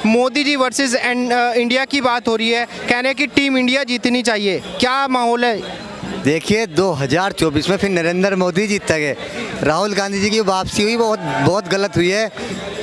Modi ji versus India की बात हो रही है, कह रहे हैं कि टीम इंडिया जीतनी चाहिए, क्या माहौल है? देखिए 2024 में फिर नरेंद्र मोदी जीत गए। राहुल गांधी जी की वापसी हुई बहुत गलत हुई है।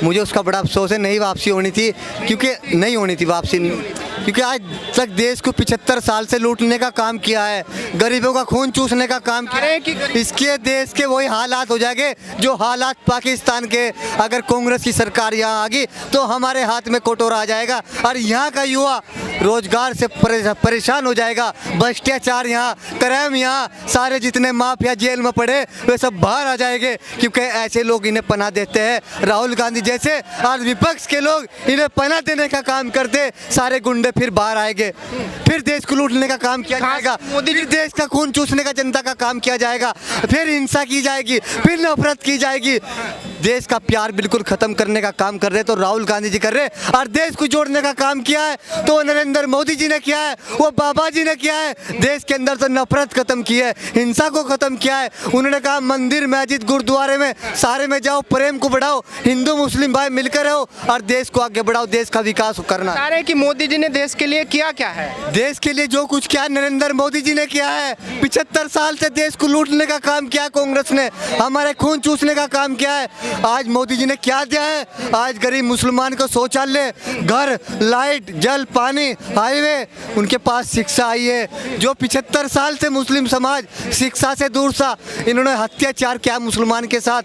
मुझे उसका बड़ा अफसोस है, नहीं वापसी होनी थी, क्योंकि नहीं होनी थी वापसी, क्योंकि आज तक देश को 75 साल से लूटने का काम किया है, गरीबों का खून चूसने का काम किया है। इसके देश के वही हालात हो जाएंगे जो हालात पाकिस्तान के। अगर कांग्रेस की सरकार यहाँ आ गई तो हमारे हाथ में कटोरा आ जाएगा और यहाँ का युवा रोजगार से परेशान हो जाएगा। भ्रष्टाचार यहाँ, क्राइम यहाँ, सारे जितने माफिया जेल में पड़े वे सब बाहर आ जाएंगे, क्योंकि ऐसे लोग इन्हें पनाह देते हैं। राहुल गांधी जैसे और विपक्ष के लोग इन्हें पनाह देने का काम करते, सारे गुंडे फिर बाहर आएंगे, फिर देश को लूटने का काम किया जाएगा, मोदी जी देश का खून चूसने का जनता का काम किया जाएगा, फिर हिंसा की जाएगी, फिर नफरत की जाएगी। देश का प्यार बिल्कुल खत्म करने का काम कर रहे तो राहुल गांधी जी कर रहे, और देश को जोड़ने का काम किया है तो नरेंद्र मोदी जी ने किया है, वो बाबा जी ने किया है। देश के अंदर तो नफरत खत्म की है, हिंसा को खत्म किया है। उन्होंने कहा मंदिर मस्जिद गुरुद्वारे में सारे में जाओ, प्रेम को बढ़ाओ, हिंदू मुस्लिम भाई मिलकर रहो और देश को आगे बढ़ाओ, देश का विकास करना। कह रहे हैं कि मोदी जी ने देश के लिए किया क्या है? देश के लिए जो कुछ किया नरेंद्र मोदी जी ने किया है। 75 साल से देश को लूटने का काम किया कांग्रेस ने, हमारे खून चूसने का काम किया है। आज मोदी जी ने क्या दिया है? आज गरीब मुसलमान को शौचालय, घर, लाइट, जल, पानी, हाईवे, उनके पास शिक्षा आई है। जो 75 साल से मुस्लिम समाज शिक्षा से दूर था, इन्होंने अत्याचार किया मुसलमान के साथ,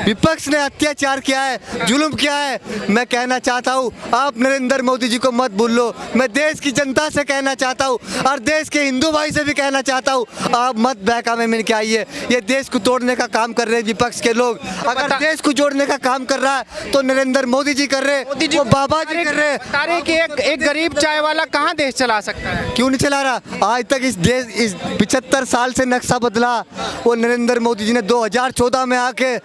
विपक्ष ने अत्याचार किया है, जुल्म किया है। मैं कहना चाहता हूँ आप नरेंद्र मोदी जी को मत भूल लो। मैं देश की जनता से कहना चाहता हूँ और देश के हिंदू भाई से भी कहना चाहता हूँ, आप मत बहकावे में क्या आइए। ये देश को तोड़ने का काम कर रहे हैं विपक्ष के लोग। अगर देश को जोड़ने का काम कर रहा है तो नरेंद्र मोदी जी कर रहे, मोदी जी, वो बाबा जी कर रहे। तारे कि एक गरीब चाय वाला कहाँ देश चला सकता है? क्यों नहीं चला रहा? आज तक इस देश, इस 75 साल से नक्शा बदला वो नरेंद्र मोदी जी ने 2014 में आके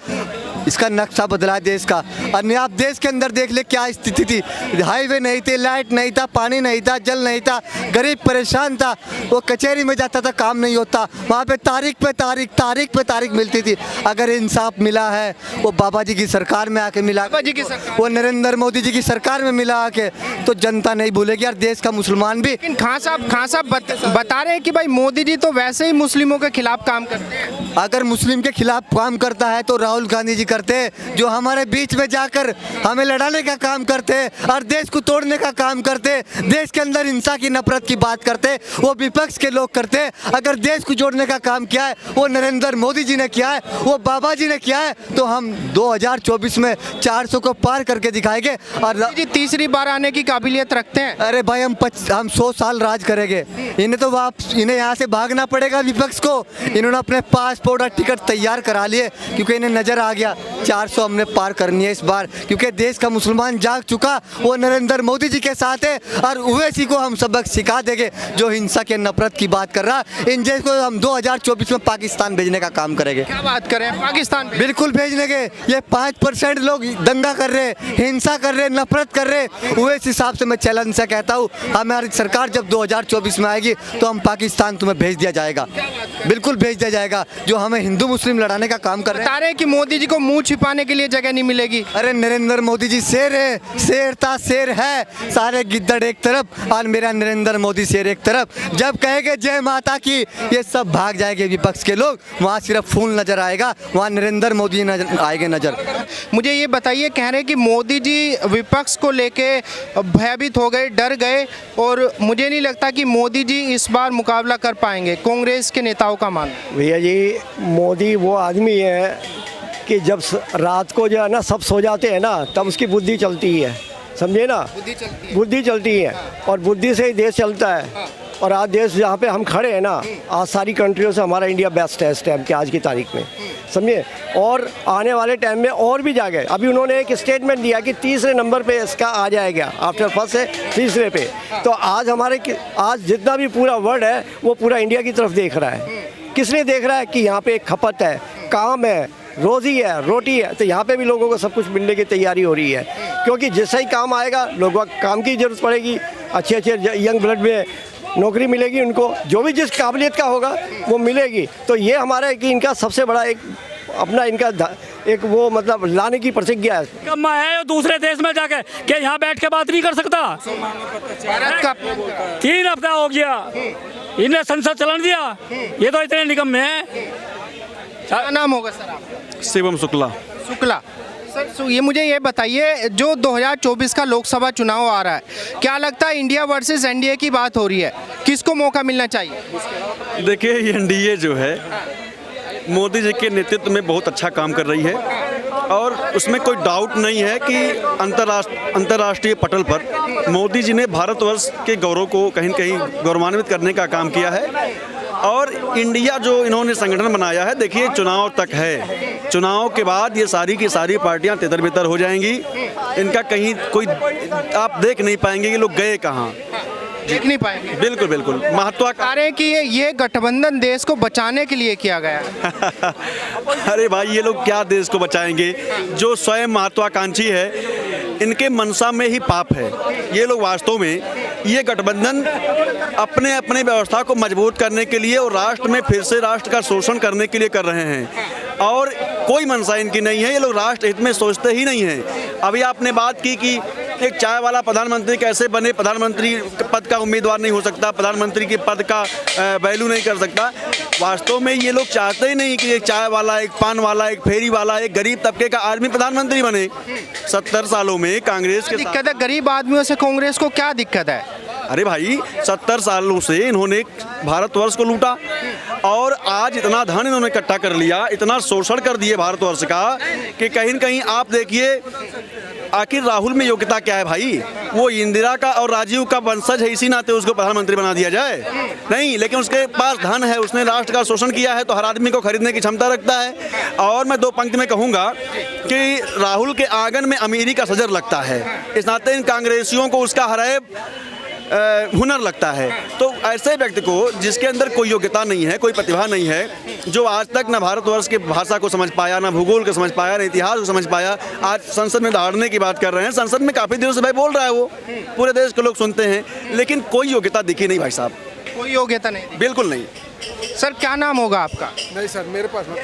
इसका नक्शा बदला देश का। और आप देश के अंदर देख ले क्या स्थिति थी, हाईवे नहीं थे, लाइट नहीं था, पानी नहीं था, जल नहीं था, गरीब परेशान था। वो कचहरी में जाता था, काम नहीं होता, वहाँ पे तारीख पे तारीख मिलती थी। अगर इंसाफ मिला है वो बाबा जी की सरकार में आके मिला, वो नरेंद्र मोदी जी की सरकार में मिला आके, तो जनता नहीं भूलेगी यार, देश का मुसलमान भी। लेकिन खान साहब बता रहे हैं कि भाई मोदी जी तो वैसे ही मुस्लिमों के खिलाफ काम करते हैं। अगर मुस्लिम के खिलाफ काम करता है तो राहुल गांधी जी करते, जो हमारे बीच में जाकर हमें लड़ाने का काम करते और देश को तोड़ने का काम करते, देश के अंदर हिंसा की नफरत की बात करते, वो विपक्ष के लोग करते। अगर देश को जोड़ने का काम किया है वो नरेंद्र मोदी जी ने किया है, वो बाबा जी ने किया है, तो हम 2024 में 400 को पार करके दिखाएंगे। और जी तीसरी बार आने की काबिलियत रखते हैं। अरे भाई हम 100 साल राज करेंगे। इन्हें तो इन्हें यहाँ से भागना पड़ेगा विपक्ष को। इन्होंने अपने पासपोर्ट और टिकट तैयार करा लिए, क्योंकि इन्हें नजर आ गया 400 हमने पार करनी है इस बार, क्योंकि देश का मुसलमान जाग चुका, वो नरेंद्र मोदी जी के साथ है। और ओवैसी को हम सबक सिखा देंगे जो हिंसा के नफरत की बात कर रहा। इन जैसे को हम 2024 में पाकिस्तान भेजने का काम करेंगे। क्या बात करें, पाकिस्तान बिल्कुल भेजने के। ये 5% लोग दंगा कर रहे, हिंसा कर रहे, नफरत कर रहे, उस हिसाब से मैं चैलेंज से कहता हूँ हमारी सरकार जब 2024 में आएगी तो हम पाकिस्तान तुम्हें भेज दिया जाएगा, बिल्कुल भेज दिया जाएगा। जो हमें हिंदू मुस्लिम लड़ाने का काम कर रहे हैं कि मोदी जी को मुंह छिपाने के लिए जगह नहीं मिलेगी। अरे नरेंद्र मोदी जी शेर है, शेर था शेर है, सारे गिद्दड़ एक तरफ और मेरा नरेंद्र मोदी शेर एक तरफ। जब कहेंगे जय माता की ये सब भाग जाएंगे विपक्ष के लोग, वहाँ सिर्फ फूल नजर आएगा, वहाँ नरेंद्र मोदी नजर आएंगे नजर। मुझे ये बताइए, कह रहे हैं कि मोदी जी विपक्ष को लेके भयभीत हो गए, डर गए, और मुझे नहीं लगता कि मोदी जी इस बार मुकाबला कर पाएंगे, कांग्रेस के नेताओं का मानना। भैया जी मोदी वो आदमी है कि जब रात को जो है ना सब सो जाते हैं ना तब उसकी बुद्धि चलती है, समझे ना, बुद्धि चलती है और बुद्धि से ही देश चलता है। और आज देश जहाँ पे हम खड़े हैं ना, आज सारी कंट्रियों से हमारा इंडिया बेस्ट है इस टाइम के, आज की तारीख में, समझे। और आने वाले टाइम में और भी जाएगा। अभी उन्होंने एक स्टेटमेंट दिया कि तीसरे नंबर पे इसका आ जाएगा, आफ्टर फर्स्ट से तीसरे पे। तो आज आज जितना भी पूरा वर्ल्ड है वो पूरा इंडिया की तरफ देख रहा है। किस लिए देख रहा है? कि यहाँ पे एक खपत है, काम है, रोज़ी है, रोटी है, तो यहाँ पे भी लोगों को सब कुछ मिलने की तैयारी हो रही है। क्योंकि जैसा ही काम आएगा लोगों को काम की ज़रूरत पड़ेगी, अच्छे यंग ब्लड में नौकरी मिलेगी उनको, जो भी जिस काबिलियत का होगा वो मिलेगी। तो ये हमारा कि इनका सबसे बड़ा एक अपना इनका एक वो मतलब लाने की प्रतिज्ञा है। कब है दूसरे देश में जाके कि यहाँ बैठ के बात नहीं कर सकता। भारत का 3 हफ्ता हो गया इन्हें संसद चलन दिया, ये तो इतने निकम्मे हैं। क्या नाम होगा सर आपका? शिवम शुक्ला। शुक्ला सर, ये मुझे ये बताइए, जो 2024 का लोकसभा चुनाव आ रहा है, क्या लगता है इंडिया वर्सेस एनडीए की बात हो रही है, किसको मौका मिलना चाहिए? देखिए ये एनडीए जो है मोदी जी के नेतृत्व में बहुत अच्छा काम कर रही है और उसमें कोई डाउट नहीं है कि अंतर्राष्ट्रीय पटल पर मोदी जी ने भारतवर्ष के गौरव को कहीं न कहीं गौरवान्वित करने का काम किया है। और इंडिया जो इन्होंने संगठन बनाया है, देखिए चुनाव तक है, चुनाव के बाद ये सारी की सारी पार्टियां तितर बितर हो जाएंगी। इनका कहीं कोई आप देख नहीं पाएंगे कि लोग गए कहाँ, देख नहीं पाएंगे। बिल्कुल बिल्कुल महत्वाकांक्षी रहे कि ये गठबंधन देश को बचाने के लिए किया गया है। अरे भाई ये लोग क्या देश को बचाएंगे, जो स्वयं महत्वाकांक्षी है इनके मनसा में ही पाप है। ये लोग वास्तव में ये गठबंधन अपने अपने व्यवस्था को मजबूत करने के लिए और राष्ट्र में फिर से राष्ट्र का शोषण करने के लिए कर रहे हैं और कोई मनसा इनकी नहीं है। ये लोग राष्ट्र हित में सोचते ही नहीं हैं। अभी आपने बात की कि एक चाय वाला प्रधानमंत्री कैसे बने, प्रधानमंत्री पद का उम्मीदवार नहीं हो सकता, प्रधानमंत्री के पद का वैल्यू नहीं कर सकता। वास्तव में ये लोग चाहते ही नहीं कि एक चाय वाला, एक पान वाला, एक फेरी वाला, एक गरीब तबके का आदमी प्रधानमंत्री बने। 70 सालों में कांग्रेस के दिक्कत है गरीब आदमियों से, कांग्रेस को क्या दिक्कत है? अरे भाई 70 सालों से इन्होंने भारतवर्ष को लूटा और आज इतना धन इन्होंने इकट्ठा कर लिया, इतना शोषण कर दिए भारतवर्ष का कि कहीं न कहीं आप देखिए आखिर राहुल में योग्यता क्या है भाई? वो इंदिरा का और राजीव का वंशज है, इसी नाते उसको प्रधानमंत्री बना दिया जाए? नहीं, लेकिन उसके पास धन है, उसने राष्ट्र का शोषण किया है तो हर आदमी को खरीदने की क्षमता रखता है। और मैं 2 पंक्ति में कहूँगा कि राहुल के आंगन में अमीरी का सजर लगता है, इस नाते इन कांग्रेसियों को उसका हरैब हुनर लगता है। तो ऐसे व्यक्ति को जिसके अंदर कोई योग्यता नहीं है, कोई प्रतिभा नहीं है, जो आज तक न भारतवर्ष की भाषा को समझ पाया, न भूगोल को समझ पाया, न इतिहास को समझ पाया, आज संसद में दहाड़ने की बात कर रहे हैं। संसद में काफ़ी दिनों से भाई बोल रहा है, वो पूरे देश के लोग सुनते हैं, लेकिन कोई योग्यता दिखी नहीं भाई साहब, कोई योग्यता नहीं। बिल्कुल नहीं। सर क्या नाम होगा आपका? नहीं सर, मेरे पास मत।